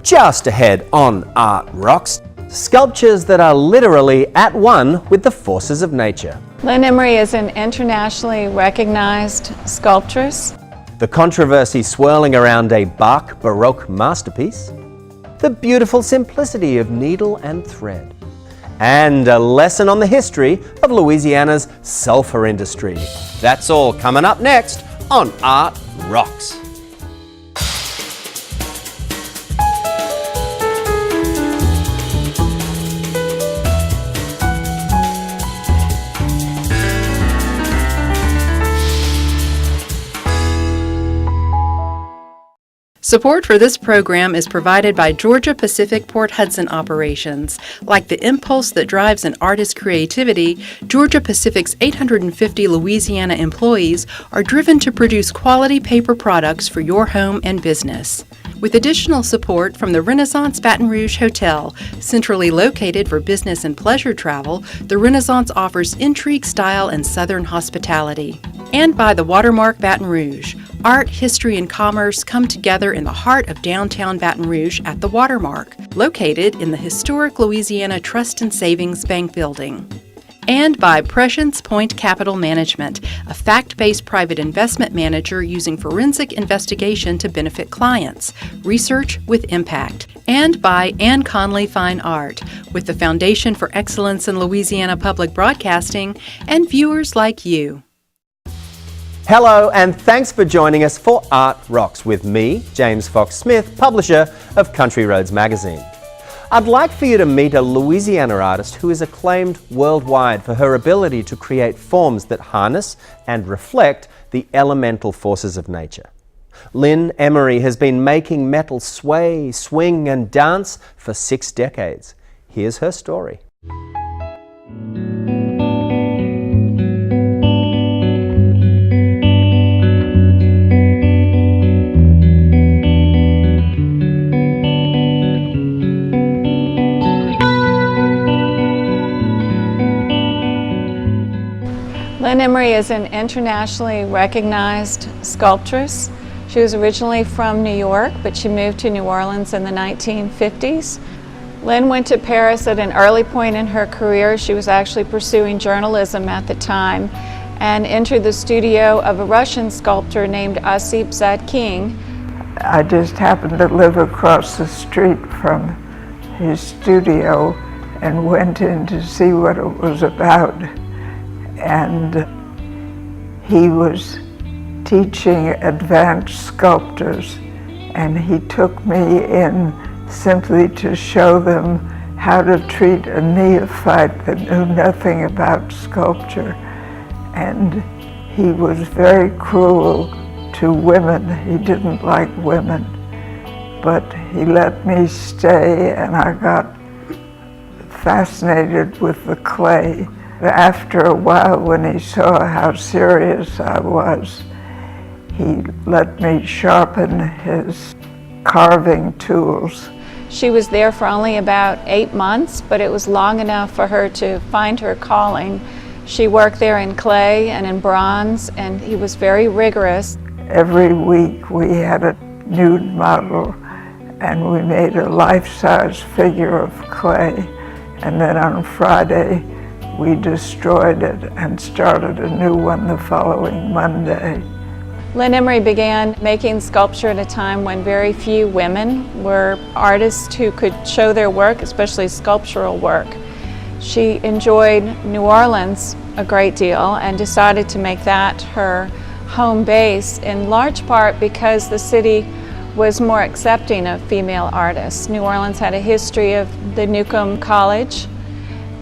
Just ahead on Art Rocks, sculptures that are literally at one with the forces of nature. Lynn Emery is an internationally recognized sculptress. The controversy swirling around a Bach Baroque masterpiece. The beautiful simplicity of needle and thread. And a lesson on the history of Louisiana's sulfur industry. That's all coming up next on Art Rocks. Support for this program is provided by Georgia Pacific Port Hudson operations. Like the impulse that drives an artist's creativity, Georgia Pacific's 850 Louisiana employees are driven to produce quality paper products for your home and business. With additional support from the Renaissance Baton Rouge Hotel, centrally located for business and pleasure travel, the Renaissance offers intrigue, style, and southern hospitality. And by the Watermark Baton Rouge. Art, history, and commerce come together in the heart of downtown Baton Rouge at the Watermark, located in the historic Louisiana Trust and Savings Bank building. And by Prescience Point Capital Management, a fact-based private investment manager using forensic investigation to benefit clients. Research with impact. And by Ann Conley Fine Art, with the Foundation for Excellence in Louisiana Public Broadcasting and viewers like you. Hello and thanks for joining us for Art Rocks with me, James Fox Smith, publisher of Country Roads magazine. I'd like for you to meet a Louisiana artist who is acclaimed worldwide for her ability to create forms that harness and reflect the elemental forces of nature. Lynn Emery has been making metal sway, swing and dance for 6 decades. Here's her story. Lynn Emery is an internationally recognized sculptress. She was originally from New York, but she moved to New Orleans in the 1950s. Lynn went to Paris at an early point in her career. She was actually pursuing journalism at the time and entered the studio of a Russian sculptor named Osip Zadkine. I just happened to live across the street from his studio and went in to see what it was about. And he was teaching advanced sculptors, and he took me in simply to show them how to treat a neophyte that knew nothing about sculpture. And he was very cruel to women. He didn't like women, but he let me stay, and I got fascinated with the clay. After a while, when he saw how serious I was, he let me sharpen his carving tools. She was there for only about 8 months, but it was long enough for her to find her calling. She worked there in clay and in bronze, and he was very rigorous. Every week we had a nude model, and we made a life-size figure of clay, and then on Friday, we destroyed it and started a new one the following Monday. Lynn Emery began making sculpture at a time when very few women were artists who could show their work, especially sculptural work. She enjoyed New Orleans a great deal and decided to make that her home base, in large part because the city was more accepting of female artists. New Orleans had a history of the Newcomb College,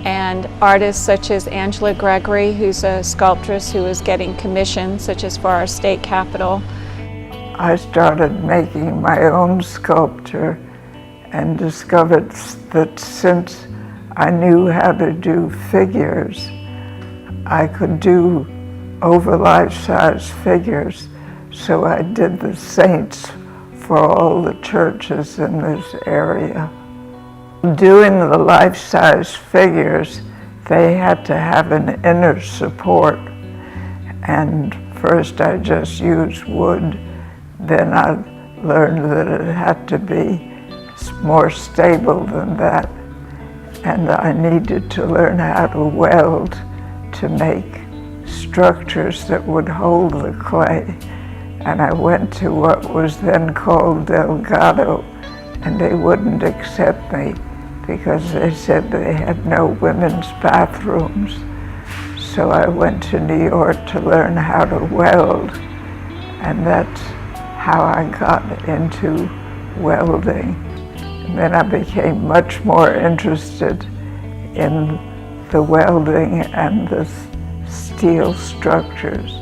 and artists such as Angela Gregory, who's a sculptress who was getting commissions, such as for our state capitol. I started making my own sculpture and discovered that since I knew how to do figures, I could do over life-size figures. So I did the saints for all the churches in this area. Doing the life-size figures, they had to have an inner support. And first I just used wood, then I learned that it had to be more stable than that. And I needed to learn how to weld to make structures that would hold the clay. And I went to what was then called Delgado, and they wouldn't accept me because they said they had no women's bathrooms. So I went to New York to learn how to weld, and that's how I got into welding. And then I became much more interested in the welding and the steel structures.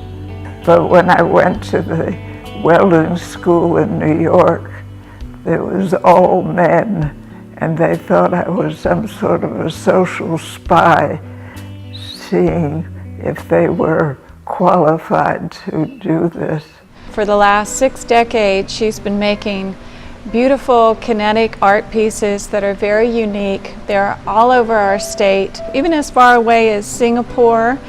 But when I went to the welding school in New York, it was all men, and they thought I was some sort of a social spy, seeing if they were qualified to do this. For the last 6 decades, she's been making beautiful kinetic art pieces that are very unique. They're all over our state, even as far away as Singapore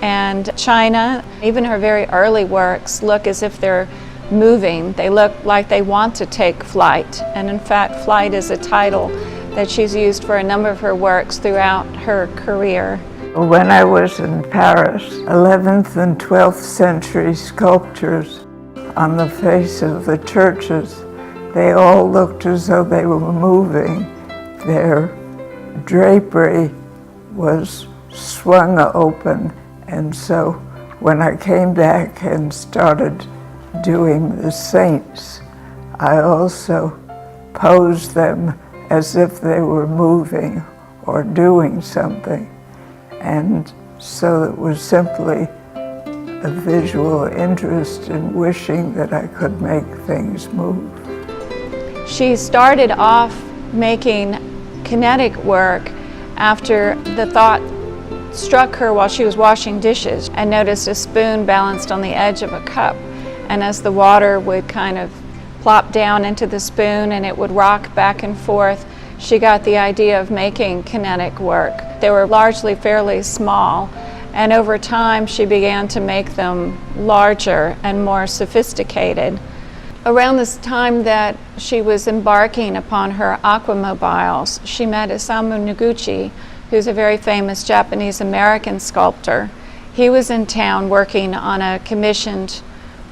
and China. Even her very early works look as if they're moving. They look like they want to take flight. And in fact, flight is a title that she's used for a number of her works throughout her career. When I was in Paris, 11th and 12th century sculptures on the face of the churches, they all looked as though they were moving. Their drapery was swung open, and so when I came back and started doing the saints, I also posed them as if they were moving or doing something. And so it was simply a visual interest in wishing that I could make things move. She started off making kinetic work after the thought struck her while she was washing dishes and noticed a spoon balanced on the edge of a cup. And as the water would kind of plop down into the spoon and it would rock back and forth, she got the idea of making kinetic work. They were largely fairly small, and over time she began to make them larger and more sophisticated. Around this time that she was embarking upon her aquamobiles, she met Isamu Noguchi, who's a very famous Japanese-American sculptor. He was in town working on a commissioned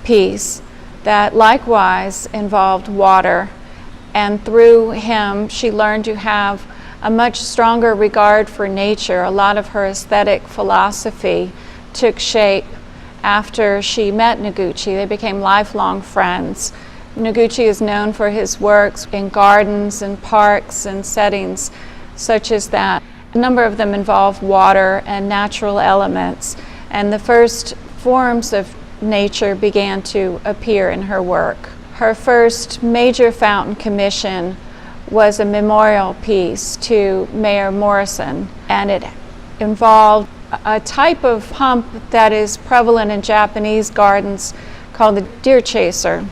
piece that likewise involved water, and through him she learned to have a much stronger regard for nature. A lot of her aesthetic philosophy took shape after she met Noguchi. They became lifelong friends. Noguchi is known for his works in gardens and parks and settings such as that. A number of them involve water and natural elements, and the first forms of nature began to appear in her work. Her first major fountain commission was a memorial piece to Mayor Morrison, and it involved a type of pump that is prevalent in Japanese gardens called the deer chaser,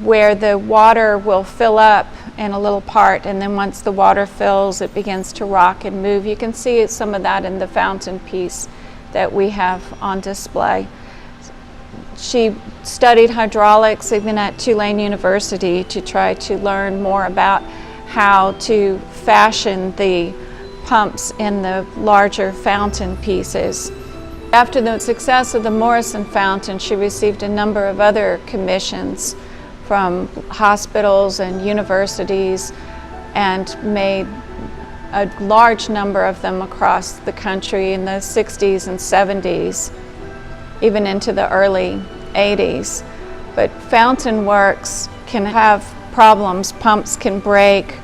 where the water will fill up in a little part, and then once the water fills, it begins to rock and move. You can see some of that in the fountain piece that we have on display. She studied hydraulics even at Tulane University to try to learn more about how to fashion the pumps in the larger fountain pieces. After the success of the Morrison fountain, she received a number of other commissions from hospitals and universities and made a large number of them across the country in the 60s and 70s, even into the early 80s. But fountain works can have problems. Pumps can break,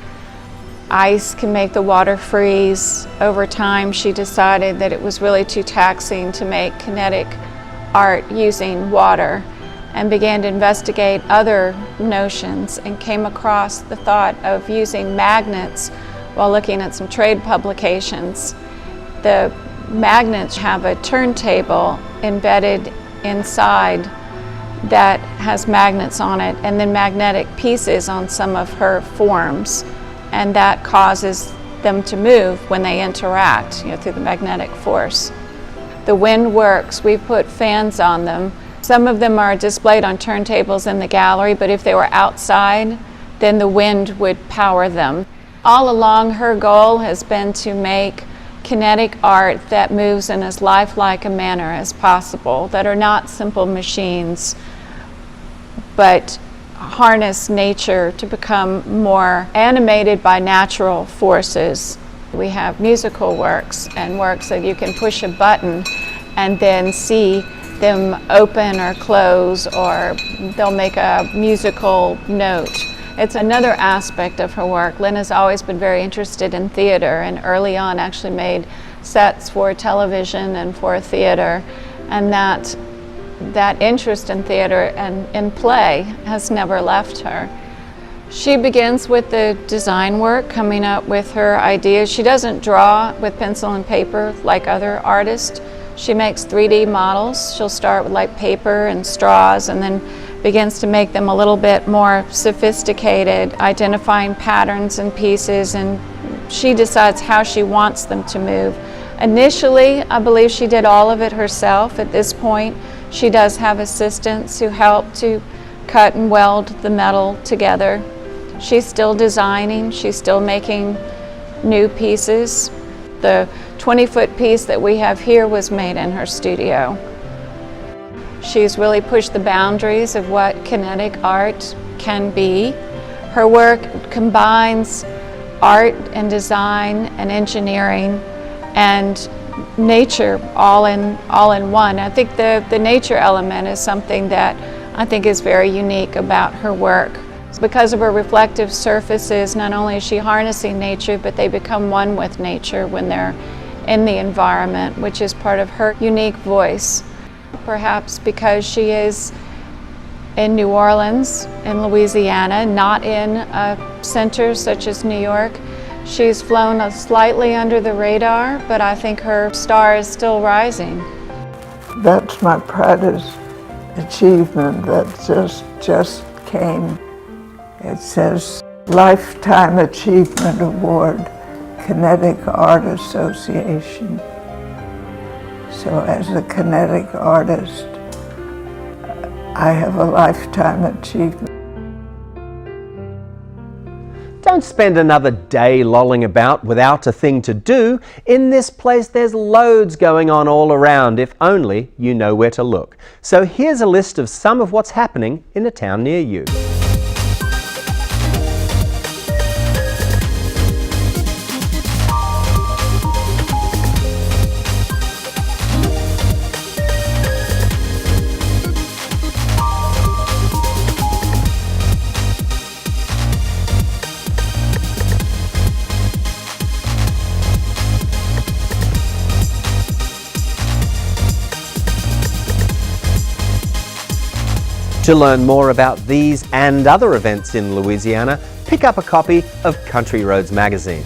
ice can make the water freeze. Over time, she decided that it was really too taxing to make kinetic art using water, and began to investigate other notions and came across the thought of using magnets while looking at some trade publications. The magnets have a turntable embedded inside that has magnets on it, and then magnetic pieces on some of her forms, and that causes them to move when they interact, through the magnetic force. The wind works, we put fans on them. Some of them are displayed on turntables in the gallery, but if they were outside, then the wind would power them. All along, her goal has been to make kinetic art that moves in as lifelike a manner as possible, that are not simple machines, but harness nature to become more animated by natural forces. We have musical works and works that you can push a button and then see them open or close, or they'll make a musical note. It's another aspect of her work. Lynn has always been very interested in theater, and early on actually made sets for television and for theater, and that interest in theater and in play has never left her. She begins with the design work, coming up with her ideas. She doesn't draw with pencil and paper like other artists. She makes 3D models. She'll start with like paper and straws, and then begins to make them a little bit more sophisticated, identifying patterns and pieces, and she decides how she wants them to move. Initially, I believe she did all of it herself. At this point, she does have assistants who help to cut and weld the metal together. She's still designing, she's still making new pieces. The 20-foot piece that we have here was made in her studio. She's really pushed the boundaries of what kinetic art can be. Her work combines art and design and engineering and nature all in one. I think the nature element is something that I think is very unique about her work. Because of her reflective surfaces, not only is she harnessing nature, but they become one with nature when they're in the environment, which is part of her unique voice. Perhaps because she is in New Orleans, in Louisiana, not in a center such as New York. She's flown slightly under the radar, but I think her star is still rising. That's my proudest achievement that just came. It says Lifetime Achievement Award, Kinetic Art Association. So as a kinetic artist, I have a lifetime achievement. Don't spend another day lolling about without a thing to do. In this place there's loads going on all around, if only you know where to look. So here's a list of some of what's happening in a town near you. To learn more about these and other events in Louisiana, pick up a copy of Country Roads magazine.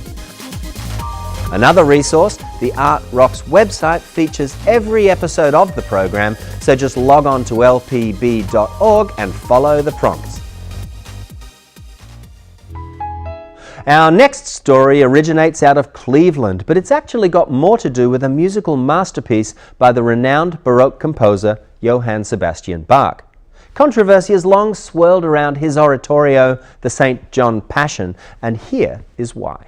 Another resource, the Art Rocks website features every episode of the program, so just log on to lpb.org and follow the prompts. Our next story originates out of Cleveland, but it's actually got more to do with a musical masterpiece by the renowned Baroque composer Johann Sebastian Bach. Controversy has long swirled around his oratorio, the St. John Passion, and here is why.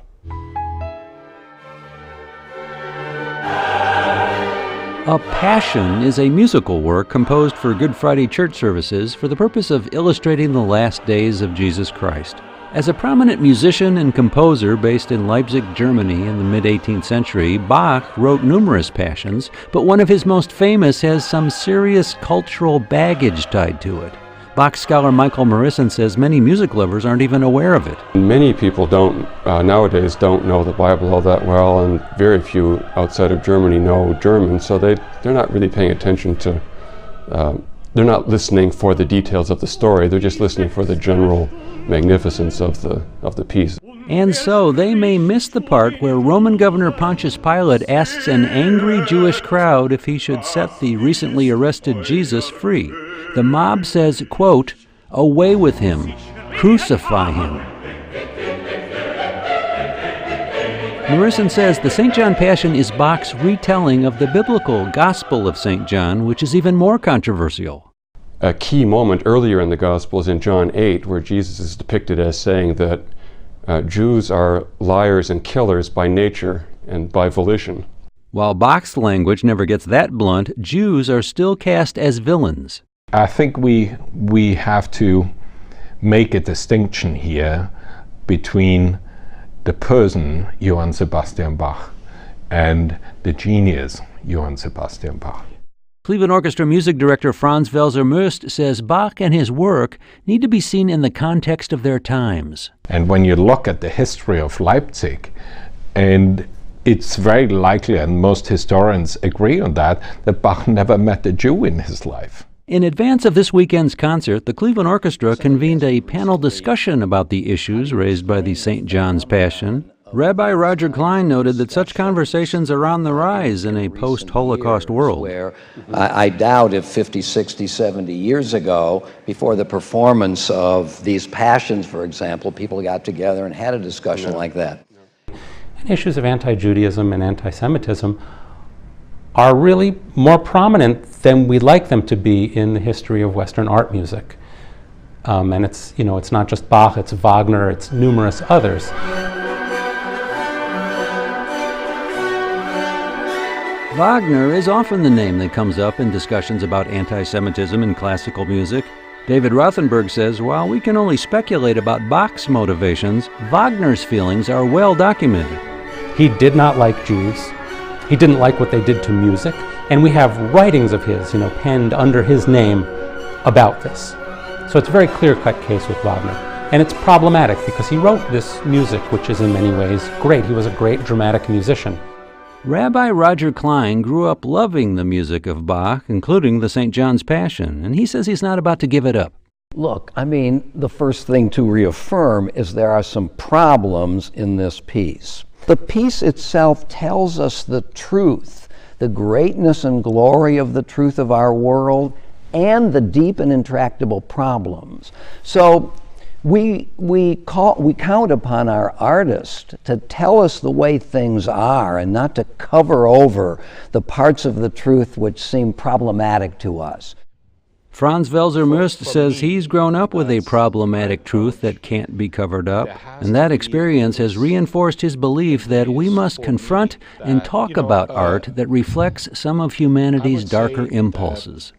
A Passion is a musical work composed for Good Friday church services for the purpose of illustrating the last days of Jesus Christ. As a prominent musician and composer based in Leipzig, Germany in the mid-18th century, Bach wrote numerous passions, but one of his most famous has some serious cultural baggage tied to it. Bach scholar Michael Morrison says many music lovers aren't even aware of it. Many people nowadays don't know the Bible all that well, and very few outside of Germany know German, so they're not really paying attention to, they're not listening for the details of the story, they're just listening for the general magnificence of the piece. And so they may miss the part where Roman Governor Pontius Pilate asks an angry Jewish crowd if he should set the recently arrested Jesus free. The mob says, quote, "Away with him, crucify him." Morrison says the St. John Passion is Bach's retelling of the biblical Gospel of St. John, which is even more controversial. a key moment earlier in the Gospels in John 8, where Jesus is depicted as saying that Jews are liars and killers by nature and by volition. While Bach's language never gets that blunt, Jews are still cast as villains. I think we have to make a distinction here between the person Johann Sebastian Bach and the genius Johann Sebastian Bach. Cleveland Orchestra music director Franz Welser-Möst says Bach and his work need to be seen in the context of their times. And when you look at the history of Leipzig, and it's very likely, and most historians agree on that Bach never met a Jew in his life. In advance of this weekend's concert, the Cleveland Orchestra convened a panel discussion about the issues raised by the St. John's Passion. Rabbi Roger Klein noted that such conversations are on the rise in a post-Holocaust world. Where I doubt if 50, 60, 70 years ago, before the performance of these passions, for example, people got together and had a discussion like that. And issues of anti-Judaism and anti-Semitism are really more prominent than we'd like them to be in the history of Western art music. And it's not just Bach, it's Wagner, it's numerous others. Wagner is often the name that comes up in discussions about anti-Semitism in classical music. David Rothenberg says while we can only speculate about Bach's motivations, Wagner's feelings are well documented. He did not like Jews. He didn't like what they did to music. And we have writings of his, penned under his name about this. So it's a very clear-cut case with Wagner. And it's problematic because he wrote this music, which is in many ways great. He was a great dramatic musician. Rabbi Roger Klein grew up loving the music of Bach, including the St. John's Passion, and he says he's not about to give it up. Look, the first thing to reaffirm is there are some problems in this piece. The piece itself tells us the truth, the greatness and glory of the truth of our world, and the deep and intractable problems. So we count upon our artist to tell us the way things are and not to cover over the parts of the truth which seem problematic to us. Franz Welser-Möst says he's grown up with a problematic truth that can't be covered up, and that experience has reinforced his belief that we must confront and talk about art that reflects some of humanity's darker impulses.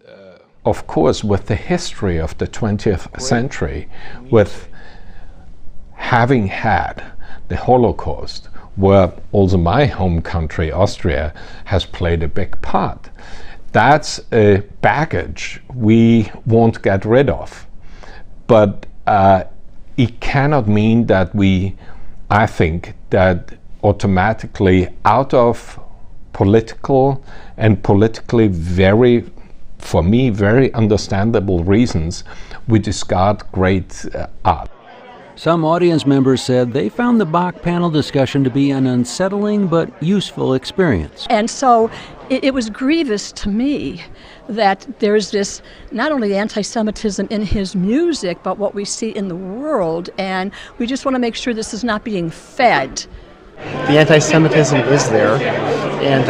Of course, with the history of the 20th century, with having had the Holocaust, where also my home country, Austria, has played a big part, that's a baggage we won't get rid of. But it cannot mean that I think that automatically out of political and politically for me, very understandable reasons, we discard great art. Some audience members said they found the Bach panel discussion to be an unsettling but useful experience. And so it was grievous to me that there's this not only anti-Semitism in his music, but what we see in the world, and we just want to make sure this is not being fed. The anti-Semitism is there, and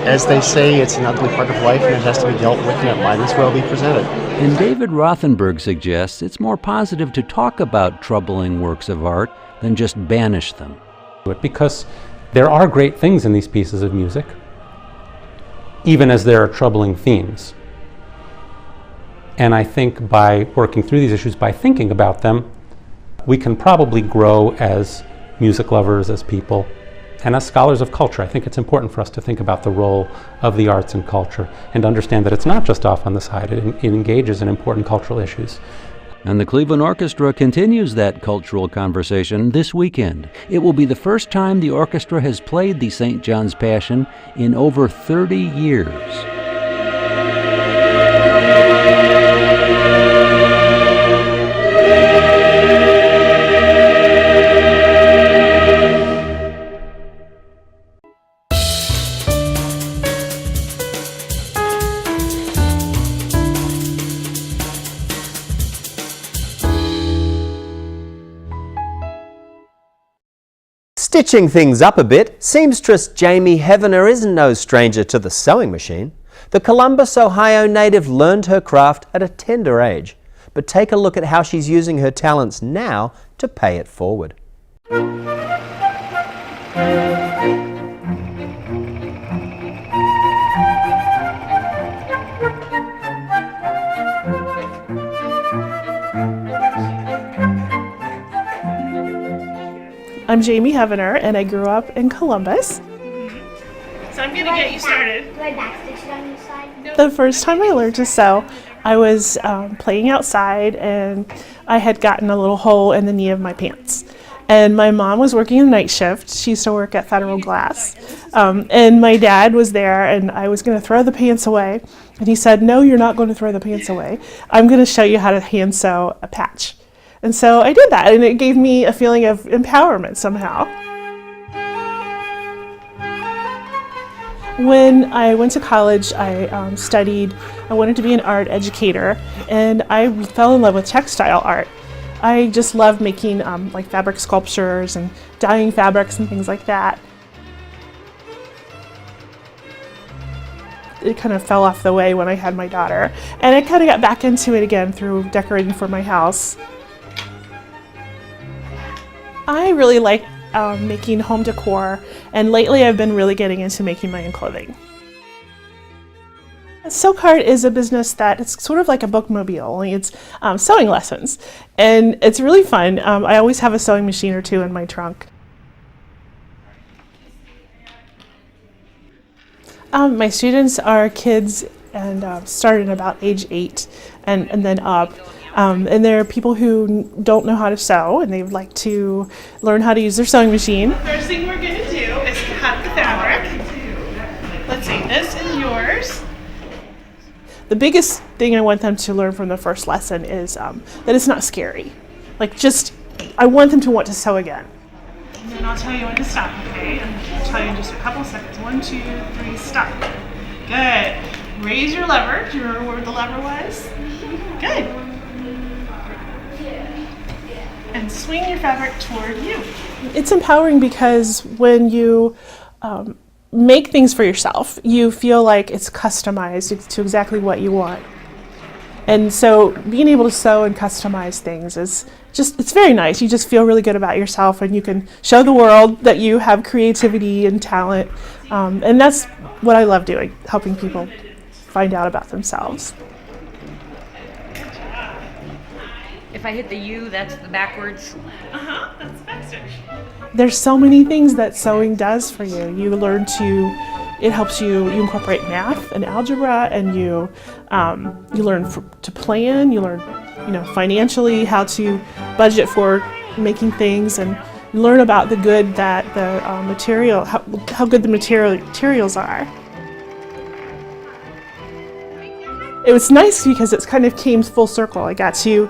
as they say, it's an ugly part of life and it has to be dealt with, and it might as well be presented. And David Rothenberg suggests it's more positive to talk about troubling works of art than just banish them. Because there are great things in these pieces of music, even as there are troubling themes. And I think by working through these issues, by thinking about them, we can probably grow as music lovers, as people, and as scholars of culture. I think it's important for us to think about the role of the arts and culture and understand that it's not just off on the side, it engages in important cultural issues. And the Cleveland Orchestra continues that cultural conversation this weekend. It will be the first time the orchestra has played the St. John's Passion in over 30 years. Stitching things up a bit, seamstress Jamie Heavener isn't no stranger to the sewing machine. The Columbus, Ohio native learned her craft at a tender age, but take a look at how she's using her talents now to pay it forward. I'm Jamie Heavener, and I grew up in Columbus. So I'm going to get you started. Do I backstitch it on your side? The first time I learned to sew, I was playing outside, and I had gotten a little hole in the knee of my pants. And my mom was working a night shift. She used to work at Federal Glass. And my dad was there, and I was going to throw the pants away. And he said, "No, you're not going to throw the pants away. I'm going to show you how to hand sew a patch." And so I did that, and it gave me a feeling of empowerment somehow. When I went to college, I wanted to be an art educator, and I fell in love with textile art. I just love making like fabric sculptures and dyeing fabrics and things like that. It kind of fell off the way when I had my daughter, and I kind of got back into it again through decorating for my house. I really like making home decor, and lately I've been really getting into making my own clothing. Silk Art is a business that it's sort of like a bookmobile, only it's sewing lessons, and it's really fun. I always have a sewing machine or two in my trunk. My students are kids and started about age 8 and then up. And there are people who don't know how to sew, and they would like to learn how to use their sewing machine. First thing we're going to do is cut the fabric. Let's see, this is yours. The biggest thing I want them to learn from the first lesson is that it's not scary. I want them to want to sew again. And then I'll tell you when to stop, okay? And I'll tell you in just a couple seconds. 1, 2, 3, stop. Good. Raise your lever. Do you remember where the lever was? Good. And swing your fabric toward you. It's empowering because when you make things for yourself, you feel like it's customized to exactly what you want. And so being able to sew and customize things it's very nice. You just feel really good about yourself, and you can show the world that you have creativity and talent. And that's what I love doing, helping people find out about themselves. If I hit the U, that's the backwards. That's the backstitch. There's so many things that sewing does for you. It helps you incorporate math and algebra, and you learn to plan. You learn, financially how to budget for making things, and you learn about the good that the material, how good the materials are. It was nice because it kind of came full circle. I got to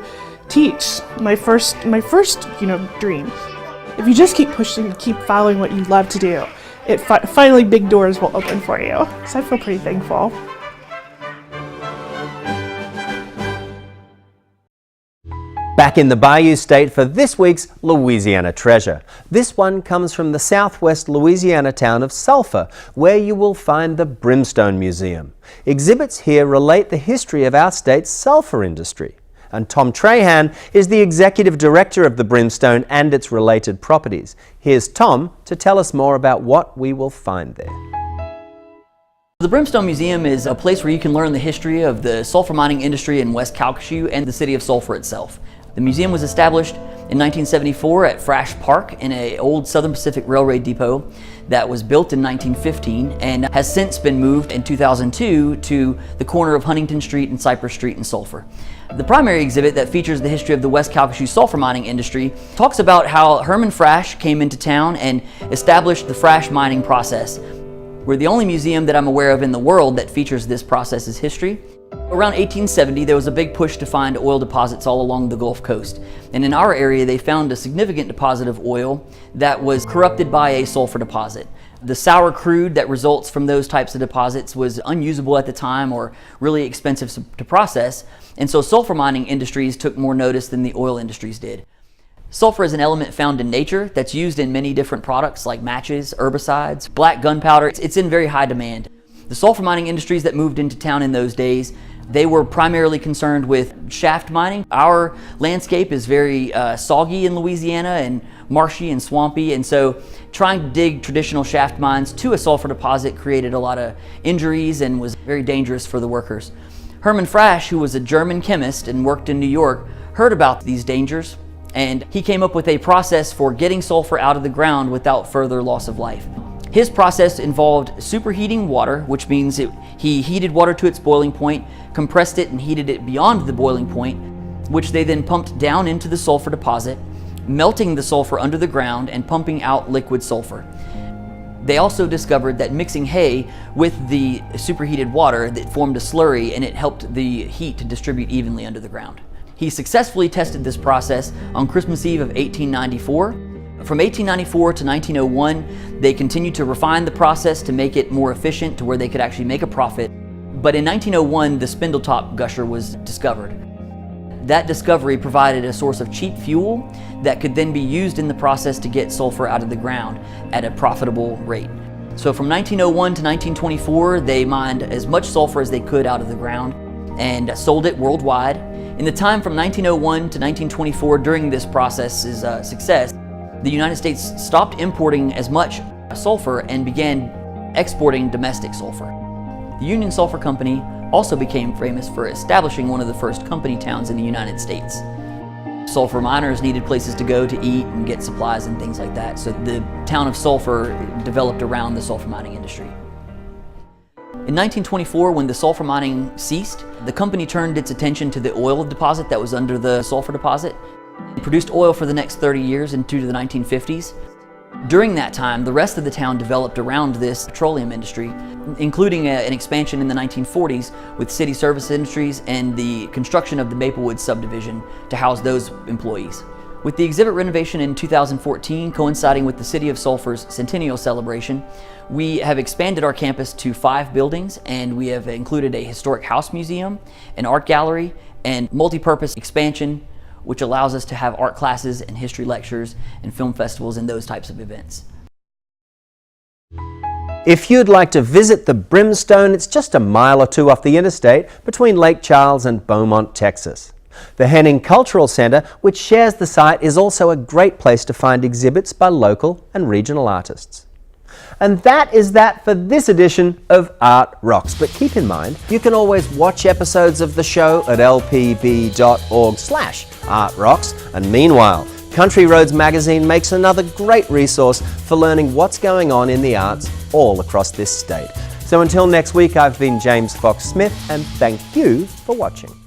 teach my first dream. If you just keep pushing, keep following what you love to do, finally big doors will open for you. So I feel pretty thankful. Back in the Bayou State for this week's Louisiana Treasure. This one comes from the southwest Louisiana town of Sulphur, where you will find the Brimstone Museum. Exhibits here relate the history of our state's sulphur industry. And Tom Trahan is the executive director of the Brimstone and its related properties. Here's Tom to tell us more about what we will find there. The Brimstone Museum is a place where you can learn the history of the sulfur mining industry in West Calcasieu and the city of Sulphur itself. The museum was established in 1974 at Frash Park in an old Southern Pacific Railway depot that was built in 1915 and has since been moved in 2002 to the corner of Huntington Street and Cypress Street in Sulphur. The primary exhibit that features the history of the West Calcasieu sulfur mining industry talks about how Herman Frash came into town and established the Frash mining process. We're the only museum that I'm aware of in the world that features this process's history. Around 1870, there was a big push to find oil deposits all along the Gulf Coast. And in our area, they found a significant deposit of oil that was corrupted by a sulfur deposit. The sour crude that results from those types of deposits was unusable at the time or really expensive to process. And so sulfur mining industries took more notice than the oil industries did. Sulfur is an element found in nature that's used in many different products like matches, herbicides, black gunpowder. It's in very high demand. The sulfur mining industries that moved into town in those days, they were primarily concerned with shaft mining. Our landscape is very soggy in Louisiana and marshy and swampy, and so trying to dig traditional shaft mines to a sulfur deposit created a lot of injuries and was very dangerous for the workers. Hermann Frasch, who was a German chemist and worked in New York, heard about these dangers, and he came up with a process for getting sulfur out of the ground without further loss of life. His process involved superheating water, which means he heated water to its boiling point, compressed it and heated it beyond the boiling point, which they then pumped down into the sulfur deposit, melting the sulfur under the ground and pumping out liquid sulfur. They also discovered that mixing hay with the superheated water that formed a slurry, and it helped the heat to distribute evenly under the ground. He successfully tested this process on Christmas Eve of 1894. From 1894 to 1901, they continued to refine the process to make it more efficient to where they could actually make a profit. But in 1901, the spindle top gusher was discovered. That discovery provided a source of cheap fuel that could then be used in the process to get sulfur out of the ground at a profitable rate. So from 1901 to 1924, they mined as much sulfur as they could out of the ground and sold it worldwide. In the time from 1901 to 1924, during this process's success, the United States stopped importing as much sulfur and began exporting domestic sulfur. The Union Sulphur Company also became famous for establishing one of the first company towns in the United States. Sulfur miners needed places to go to eat and get supplies and things like that, so the town of Sulphur developed around the sulfur mining industry. In 1924, when the sulfur mining ceased, the company turned its attention to the oil deposit that was under the sulfur deposit. It produced oil for the next 30 years into the 1950s. During that time, the rest of the town developed around this petroleum industry, including an expansion in the 1940s with city service industries and the construction of the Maplewood subdivision to house those employees. With the exhibit renovation in 2014 coinciding with the City of Sulphur's centennial celebration, we have expanded our campus to 5 buildings, and we have included a historic house museum, an art gallery, and multi-purpose expansion, which allows us to have art classes and history lectures and film festivals and those types of events. If you'd like to visit the Brimstone, it's just a mile or 2 off the interstate between Lake Charles and Beaumont, Texas. The Henning Cultural Center, which shares the site, is also a great place to find exhibits by local and regional artists. And that is that for this edition of Art Rocks. But keep in mind, you can always watch episodes of the show at lpb.org/artrocks. And meanwhile, Country Roads Magazine makes another great resource for learning what's going on in the arts all across this state. So until next week, I've been James Fox Smith, and thank you for watching.